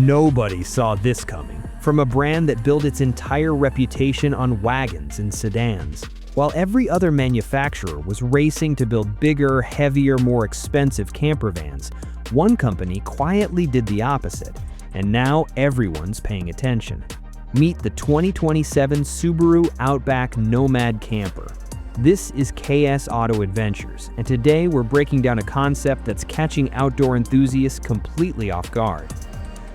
Nobody saw this coming, from a brand that built its entire reputation on wagons and sedans. While every other manufacturer was racing to build bigger, heavier, more expensive camper vans, one company quietly did the opposite, and now everyone's paying attention. Meet the 2027 Subaru Outback Nomad Camper. This is KS Auto Adventures, and today we're breaking down a concept that's catching outdoor enthusiasts completely off guard.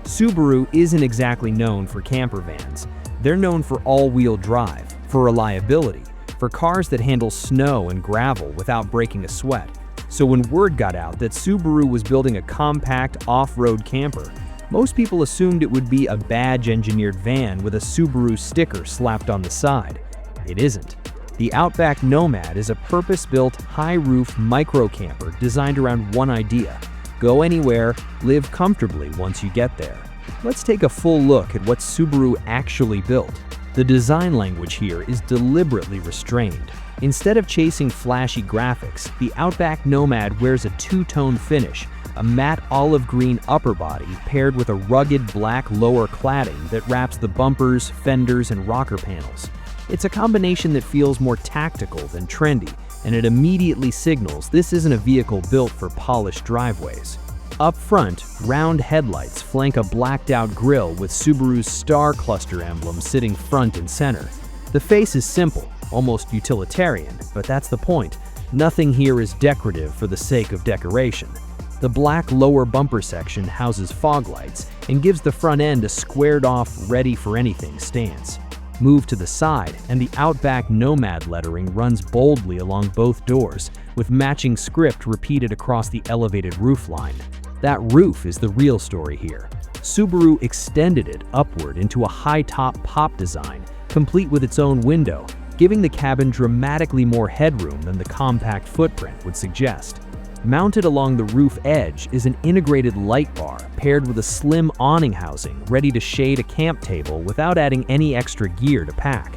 Subaru isn't exactly known for camper vans. They're known for all-wheel drive, for reliability, for cars that handle snow and gravel without breaking a sweat. So when word got out that Subaru was building a compact off-road camper, most people assumed it would be a badge-engineered van with a Subaru sticker slapped on the side. It isn't. The Outback Nomad is a purpose-built, high-roof micro-camper designed around one idea: go anywhere, live comfortably once you get there. Let's take a full look at what Subaru actually built. The design language here is deliberately restrained. Instead of chasing flashy graphics, the Outback Nomad wears a two-tone finish, a matte olive green upper body paired with a rugged black lower cladding that wraps the bumpers, fenders, and rocker panels. It's a combination that feels more tactical than trendy, and it immediately signals this isn't a vehicle built for polished driveways. Up front, round headlights flank a blacked-out grille with Subaru's star cluster emblem sitting front and center. The face is simple, almost utilitarian, but that's the point. Nothing here is decorative for the sake of decoration. The black lower bumper section houses fog lights and gives the front end a squared-off, ready-for-anything stance. Move to the side, and the Outback Nomad lettering runs boldly along both doors, with matching script repeated across the elevated roofline. That roof is the real story here. Subaru extended it upward into a high-top pop design, complete with its own window, giving the cabin dramatically more headroom than the compact footprint would suggest. Mounted along the roof edge is an integrated light bar paired with a slim awning housing ready to shade a camp table without adding any extra gear to pack.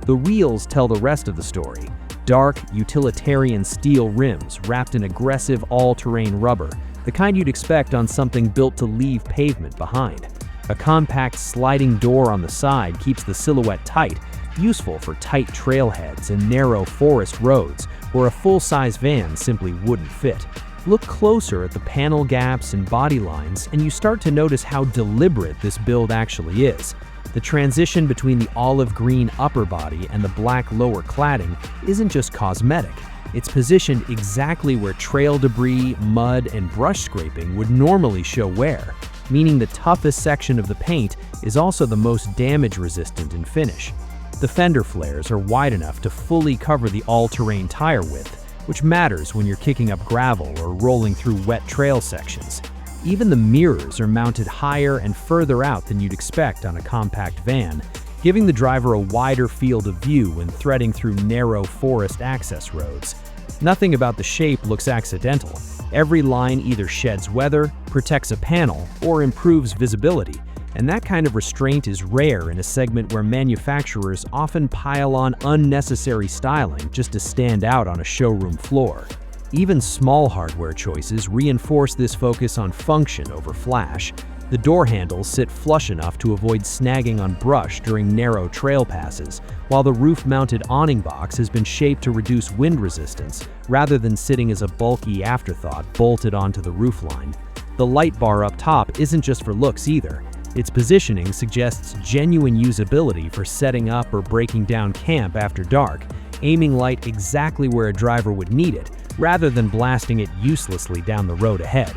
The wheels tell the rest of the story. Dark, utilitarian steel rims wrapped in aggressive all-terrain rubber, the kind you'd expect on something built to leave pavement behind. A compact sliding door on the side keeps the silhouette tight, useful for tight trailheads and narrow forest roads where a full-size van simply wouldn't fit. Look closer at the panel gaps and body lines, and you start to notice how deliberate this build actually is. The transition between the olive green upper body and the black lower cladding isn't just cosmetic. It's positioned exactly where trail debris, mud, and brush scraping would normally show wear, meaning the toughest section of the paint is also the most damage-resistant in finish. The fender flares are wide enough to fully cover the all-terrain tire width, which matters when you're kicking up gravel or rolling through wet trail sections. Even the mirrors are mounted higher and further out than you'd expect on a compact van, giving the driver a wider field of view when threading through narrow forest access roads. Nothing about the shape looks accidental. Every line either sheds weather, protects a panel, or improves visibility. And that kind of restraint is rare in a segment where manufacturers often pile on unnecessary styling just to stand out on a showroom floor. Even small hardware choices reinforce this focus on function over flash. The door handles sit flush enough to avoid snagging on brush during narrow trail passes, while the roof-mounted awning box has been shaped to reduce wind resistance rather than sitting as a bulky afterthought bolted onto the roofline. The light bar up top isn't just for looks either. Its positioning suggests genuine usability for setting up or breaking down camp after dark, aiming light exactly where a driver would need it, rather than blasting it uselessly down the road ahead.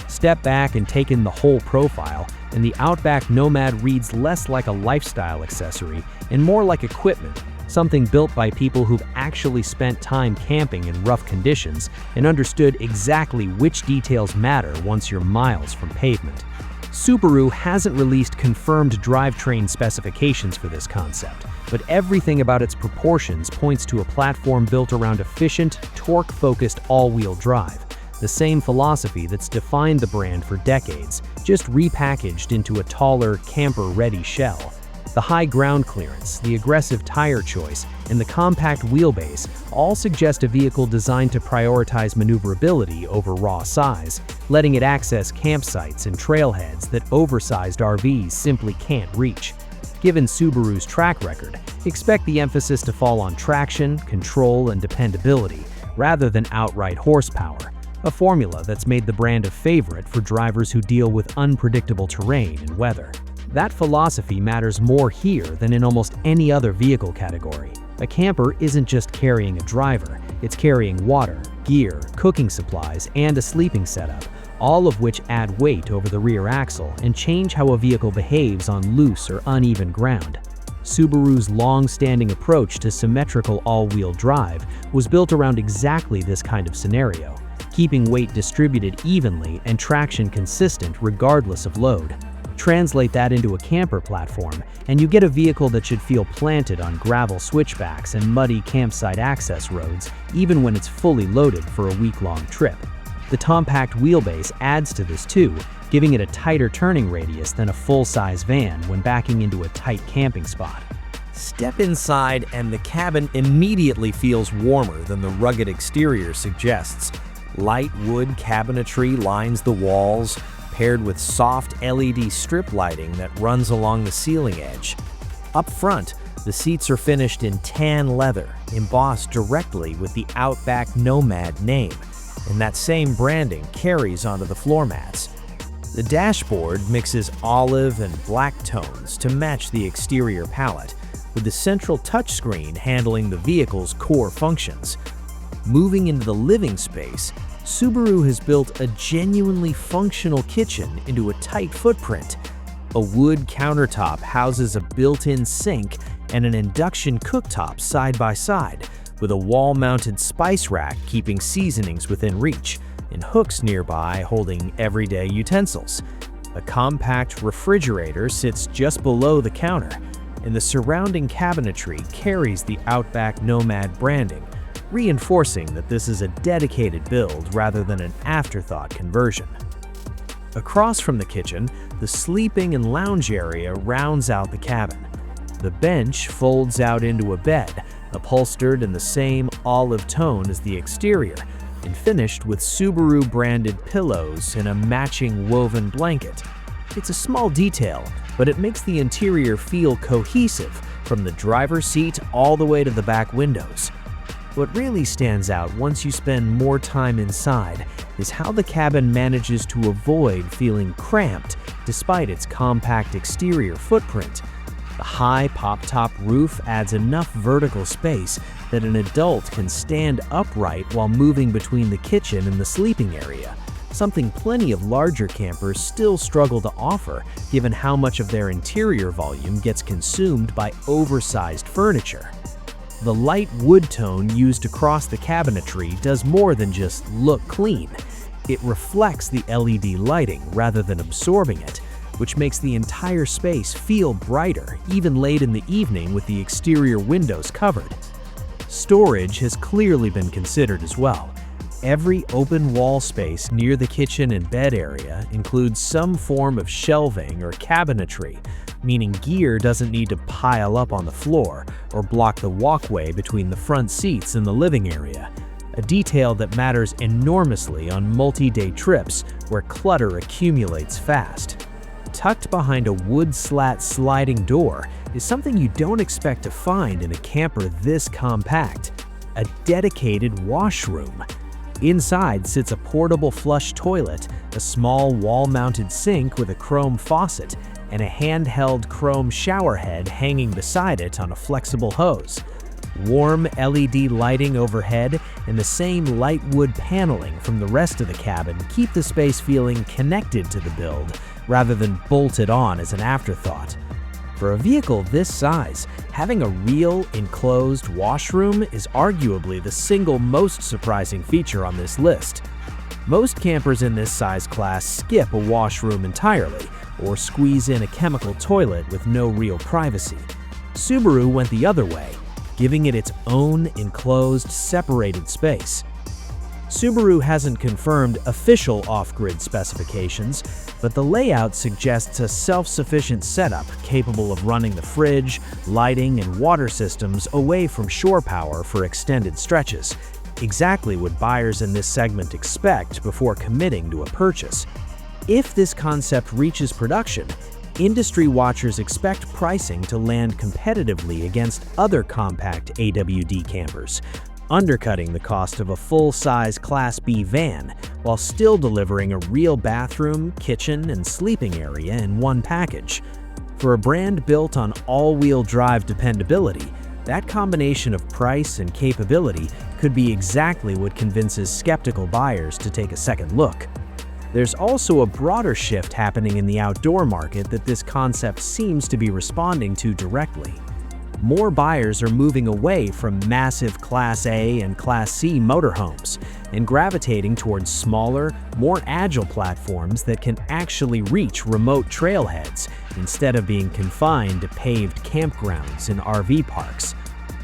Step back and take in the whole profile, and the Outback Nomad reads less like a lifestyle accessory and more like equipment, something built by people who've actually spent time camping in rough conditions and understood exactly which details matter once you're miles from pavement. Subaru hasn't released confirmed drivetrain specifications for this concept, but everything about its proportions points to a platform built around efficient, torque-focused all-wheel drive, the same philosophy that's defined the brand for decades, just repackaged into a taller, camper-ready shell. The high ground clearance, the aggressive tire choice, and the compact wheelbase all suggest a vehicle designed to prioritize maneuverability over raw size, letting it access campsites and trailheads that oversized RVs simply can't reach. Given Subaru's track record, expect the emphasis to fall on traction, control, and dependability, rather than outright horsepower, a formula that's made the brand a favorite for drivers who deal with unpredictable terrain and weather. That philosophy matters more here than in almost any other vehicle category. A camper isn't just carrying a driver, it's carrying water, gear, cooking supplies, and a sleeping setup, all of which add weight over the rear axle and change how a vehicle behaves on loose or uneven ground. Subaru's long-standing approach to symmetrical all-wheel drive was built around exactly this kind of scenario, keeping weight distributed evenly and traction consistent regardless of load. Translate that into a camper platform, and you get a vehicle that should feel planted on gravel switchbacks and muddy campsite access roads, even when it's fully loaded for a week-long trip. The compact wheelbase adds to this too, giving it a tighter turning radius than a full-size van when backing into a tight camping spot. Step inside and the cabin immediately feels warmer than the rugged exterior suggests. Light wood cabinetry lines the walls, paired with soft LED strip lighting that runs along the ceiling edge. Up front, the seats are finished in tan leather, embossed directly with the Outback Nomad name, and that same branding carries onto the floor mats. The dashboard mixes olive and black tones to match the exterior palette, with the central touchscreen handling the vehicle's core functions. Moving into the living space, Subaru has built a genuinely functional kitchen into a tight footprint. A wood countertop houses a built-in sink and an induction cooktop side by side, with a wall-mounted spice rack keeping seasonings within reach, and hooks nearby holding everyday utensils. A compact refrigerator sits just below the counter, and the surrounding cabinetry carries the Outback Nomad branding, reinforcing that this is a dedicated build rather than an afterthought conversion. Across from the kitchen, the sleeping and lounge area rounds out the cabin. The bench folds out into a bed, upholstered in the same olive tone as the exterior, and finished with Subaru-branded pillows and a matching woven blanket. It's a small detail, but it makes the interior feel cohesive from the driver's seat all the way to the back windows. What really stands out once you spend more time inside is how the cabin manages to avoid feeling cramped despite its compact exterior footprint. The high pop-top roof adds enough vertical space that an adult can stand upright while moving between the kitchen and the sleeping area, something plenty of larger campers still struggle to offer given how much of their interior volume gets consumed by oversized furniture. The light wood tone used across the cabinetry does more than just look clean. It reflects the LED lighting rather than absorbing it, which makes the entire space feel brighter even late in the evening with the exterior windows covered. Storage has clearly been considered as well. Every open wall space near the kitchen and bed area includes some form of shelving or cabinetry, meaning gear doesn't need to pile up on the floor or block the walkway between the front seats and the living area, a detail that matters enormously on multi-day trips where clutter accumulates fast. Tucked behind a wood slat sliding door is something you don't expect to find in a camper this compact: a dedicated washroom. Inside sits a portable flush toilet, a small wall-mounted sink with a chrome faucet, and a handheld chrome shower head hanging beside it on a flexible hose. Warm LED lighting overhead and the same light wood paneling from the rest of the cabin keep the space feeling connected to the build rather than bolted on as an afterthought. For a vehicle this size, having a real enclosed washroom is arguably the single most surprising feature on this list. Most campers in this size class skip a washroom entirely or squeeze in a chemical toilet with no real privacy. Subaru went the other way, giving it its own enclosed, separated space. Subaru hasn't confirmed official off-grid specifications, but the layout suggests a self-sufficient setup capable of running the fridge, lighting, and water systems away from shore power for extended stretches, exactly what buyers in this segment expect before committing to a purchase. If this concept reaches production, industry watchers expect pricing to land competitively against other compact AWD campers, undercutting the cost of a full-size Class B van while still delivering a real bathroom, kitchen, and sleeping area in one package. For a brand built on all-wheel drive dependability, that combination of price and capability could be exactly what convinces skeptical buyers to take a second look. There's also a broader shift happening in the outdoor market that this concept seems to be responding to directly. More buyers are moving away from massive Class A and Class C motorhomes and gravitating towards smaller, more agile platforms that can actually reach remote trailheads instead of being confined to paved campgrounds and RV parks.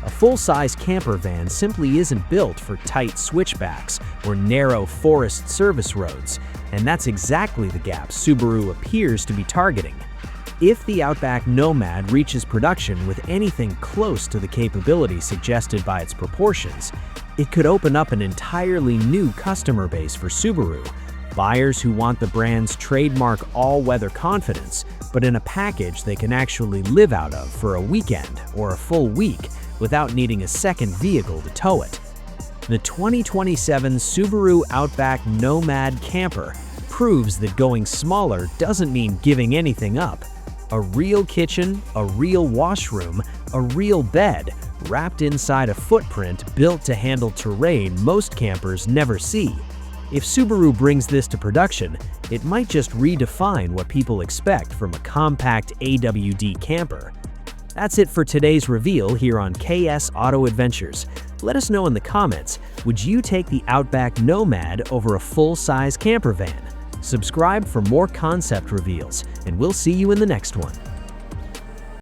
A full-size camper van simply isn't built for tight switchbacks or narrow forest service roads, and that's exactly the gap Subaru appears to be targeting. If the Outback Nomad reaches production with anything close to the capability suggested by its proportions, it could open up an entirely new customer base for Subaru, buyers who want the brand's trademark all-weather confidence, but in a package they can actually live out of for a weekend or a full week without needing a second vehicle to tow it. The 2027 Subaru Outback Nomad Camper proves that going smaller doesn't mean giving anything up. A real kitchen, a real washroom, a real bed, wrapped inside a footprint built to handle terrain most campers never see. If Subaru brings this to production, it might just redefine what people expect from a compact AWD camper. That's it for today's reveal here on KS Auto Adventures. Let us know in the comments, would you take the Outback Nomad over a full-size camper van? Subscribe for more concept reveals, and we'll see you in the next one.